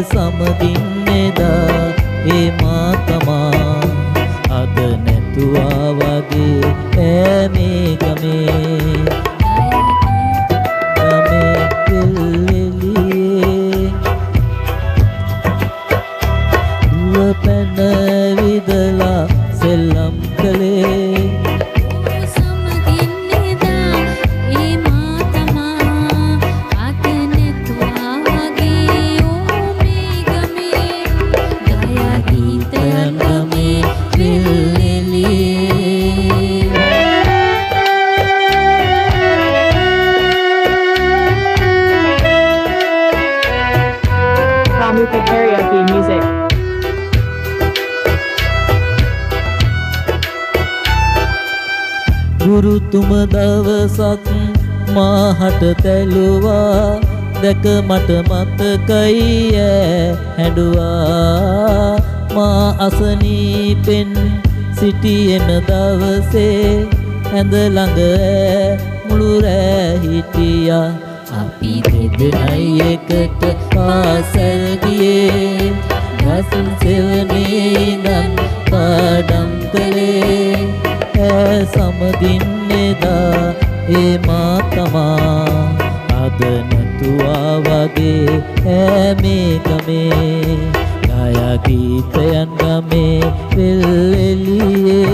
සමදින්නේදා ඒ මා තමා අද නැතුවා වගේ ඈ මේ ගමේ පැනවිදලා සෙල්ලම් කළේ සමදින්නේදා ඒ මා තමා අද නැතුවා වගේ ඕ මේ ගමේ ගයා ගීතයන් ගමේ විල්ලෙලියේ Kamuka karaoke music. ගුරුතුම දවසක් මාහට තැළුවා දැක මට මතකයි ඈ හැඬුවා මා අසනීපෙන් සිටියෙන දවසේ ඇඳ ළඟ මුළු රෑ හිටියා අපි දෙදෙනයි එකට පාසල් ගියේ ගස් සෙවනේ ඉඳන් පාඩම් කළේ සමදින්නේදා ඒ මා තමා අද නැතුවා වගේ ඈ මේ ගමේ ගයා ගීතයන් ගමේ විල්ලෙලියේ